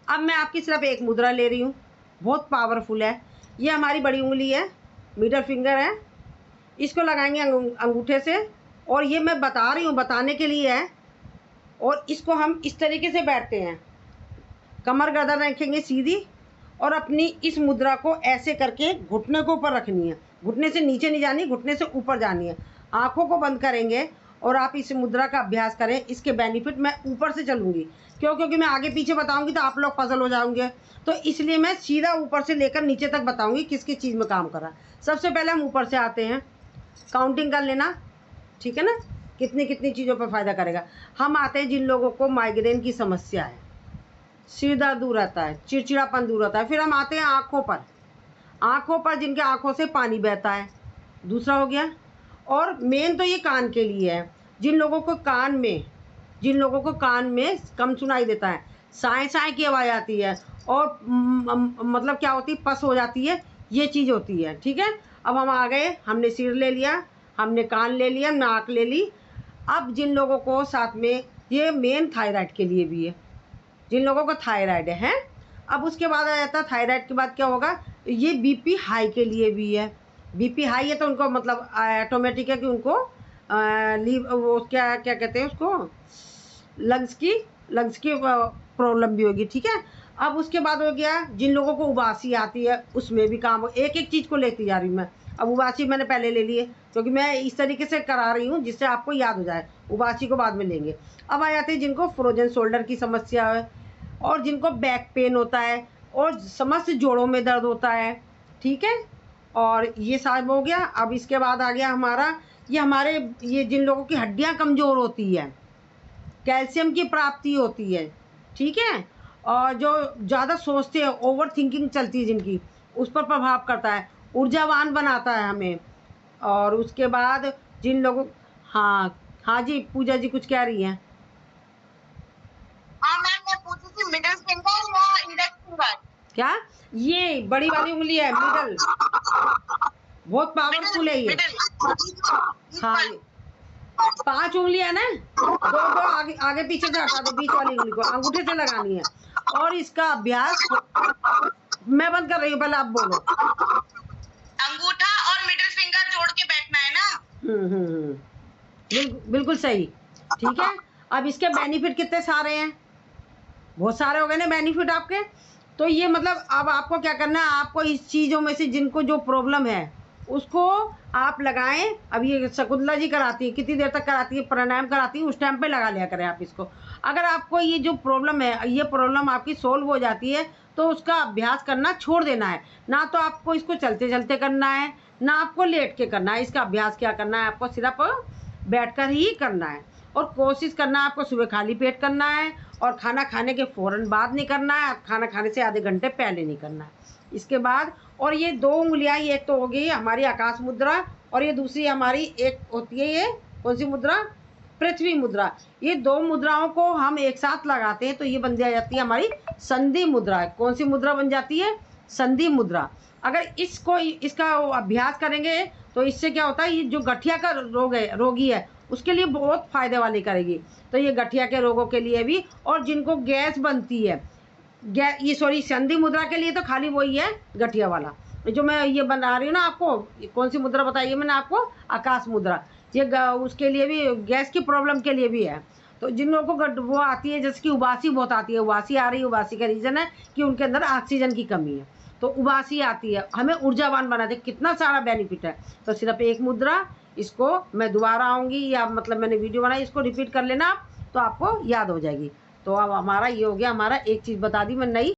अब मैं आपकी सिर्फ एक मुद्रा ले रही हूँ, बहुत पावरफुल है। ये हमारी बड़ी उंगली है, मिडल फिंगर है, इसको लगाएंगे अंगूठे से, और ये मैं बता रही हूँ बताने के लिए है। और इसको हम इस तरीके से बैठते हैं, कमर गर्दन रखेंगे सीधी, और अपनी इस मुद्रा को ऐसे करके घुटने को ऊपर रखनी है, घुटने से नीचे नहीं जानी, घुटने से ऊपर जानी है। आँखों को बंद करेंगे और आप इस मुद्रा का अभ्यास करें। इसके बेनिफिट मैं ऊपर से चलूँगी, क्योंकि मैं आगे पीछे बताऊँगी तो आप लोग पजल हो जाओगे, तो इसलिए मैं सीधा ऊपर से लेकर नीचे तक बताऊँगी किस किस चीज़ में काम कर रहा है। सबसे पहले हम ऊपर से आते हैं, काउंटिंग कर लेना, ठीक है ना, कितनी कितनी चीज़ों पर फ़ायदा करेगा। हम आते हैं जिन लोगों को माइग्रेन की समस्या है, सिर दर्द दूर रहता है, चिड़चिड़ापन दूर रहता है। फिर हम आते हैं आँखों पर, आँखों पर जिनके आँखों से पानी बहता है, दूसरा हो गया। और मेन तो ये कान के लिए है, जिन लोगों को कान में कम सुनाई देता है, साए साए की आवाज़ आती है, और मतलब क्या होती है, पस हो जाती है, ये चीज़ होती है, ठीक है। अब हम आ गए, हमने सिर ले लिया, हमने कान ले लिया, नाक ले ली। अब जिन लोगों को साथ में, ये मेन थायराइड के लिए भी है, जिन लोगों को थायराइड है। अब उसके बाद आ जाता है, थायराइड के बाद क्या होगा, ये बीपी हाई के लिए भी है। बीपी हाई है तो उनको मतलब ऑटोमेटिक है कि उनको वो क्या क्या कहते हैं उसको, लंग्स की प्रॉब्लम भी होगी, ठीक है। अब उसके बाद हो गया जिन लोगों को उबासी आती है, उसमें भी काम हो। एक एक चीज़ को लेती जा रही हूँ मैं। अब उबासी मैंने पहले ले लिए, क्योंकि मैं इस तरीके से करा रही हूँ जिससे आपको याद हो जाए। उबासी को बाद में लेंगे। अब आ जाते हैं जिनको फ्रोजन शोल्डर की समस्या है, और जिनको बैक पेन होता है, और समस्त जोड़ों में दर्द होता है, ठीक है। और ये सब हो गया। अब इसके बाद आ गया हमारा, ये जिन लोगों की हड्डियाँ कमज़ोर होती है, कैल्शियम की प्राप्ति होती है, ठीक है। और जो ज़्यादा सोचते हैं, ओवर थिंकिंग चलती है जिनकी, उस पर प्रभाव करता है, ऊर्जावान बनाता है हमें। और उसके बाद जिन लोगों, हाँ हाँ जी, पूजा जी कुछ कह रही हैं। हाँ मैम, मैं पूछी थी मिडिल फिंगर या इंडेक्स फिंगर? क्या? ये बड़ी वाली उंगली है, मिडल, बहुत पावरफुल है ये। हाँ, ये 5 उंगलियां है ना, दो दो आगे आगे पीछे से हटा दो, बीच वाली उंगली को अंगूठे से लगानी है। और इसका अभ्यास मैं बंद कर रही हूँ, पहले आप बोलो। अंगूठा और मिडिल फिंगर जोड़ के बैठना है ना? बिल्कुल सही, ठीक है। अब इसके बेनिफिट कितने सारे हैं, बहुत सारे हो गए ना बेनिफिट आपके। तो ये मतलब अब आपको क्या करना है, आपको इस चीज़ों में से जिनको जो प्रॉब्लम है उसको आप लगाएं। अब ये शकुंतला जी कराती है, कितनी देर तक कराती है, प्राणायाम कराती है, उस टाइम पे लगा लिया करें आप इसको। अगर आपको ये जो प्रॉब्लम है, ये प्रॉब्लम आपकी सोल्व हो जाती है, तो उसका अभ्यास करना छोड़ देना है। ना तो आपको इसको चलते चलते करना है, ना आपको लेट के करना है। इसका अभ्यास क्या करना है, आपको सिर्फ बैठ कर ही करना है। और कोशिश करना है आपको सुबह खाली पेट करना है, और खाना खाने के फ़ौरन बाद नहीं करना है, खाना खाने से आधे घंटे पहले नहीं करना है। इसके बाद, और ये 2 उंगलियां, ये तो हो गई हमारी आकाश मुद्रा, और ये दूसरी हमारी एक होती है, ये कौन सी मुद्रा, पृथ्वी मुद्रा। ये 2 मुद्राओं को हम एक साथ लगाते हैं तो ये बन जाती है हमारी संधि मुद्रा। कौन सी मुद्रा बन जाती है, संधि मुद्रा। अगर इसका अभ्यास करेंगे तो इससे क्या होता है, ये जो गठिया का रोगी है उसके लिए बहुत फ़ायदे वाली करेगी। तो ये गठिया के रोगों के लिए भी, और जिनको गैस बनती है, संधि मुद्रा के लिए तो खाली वही है गठिया वाला। जो मैं ये बना रही हूँ ना आपको, कौन सी मुद्रा बताई है मैंने आपको, आकाश मुद्रा। ये उसके लिए भी, गैस की प्रॉब्लम के लिए भी है। तो जिन लोगों को वो आती है, जैसे कि उबासी बहुत आती है, उबासी आ रही है, उबासी का रीज़न है कि उनके अंदर ऑक्सीजन की कमी है। तो उबासी आती है, हमें ऊर्जावान बनाते, कितना सारा बेनिफिट है। तो सिर्फ एक मुद्रा, इसको मैं दोबारा आऊँगी, या मतलब मैंने वीडियो बनाई, इसको रिपीट कर लेना आप, तो आपको याद हो जाएगी। तो अब हमारा ये हो गया, हमारा एक चीज़ बता दी मैं नई।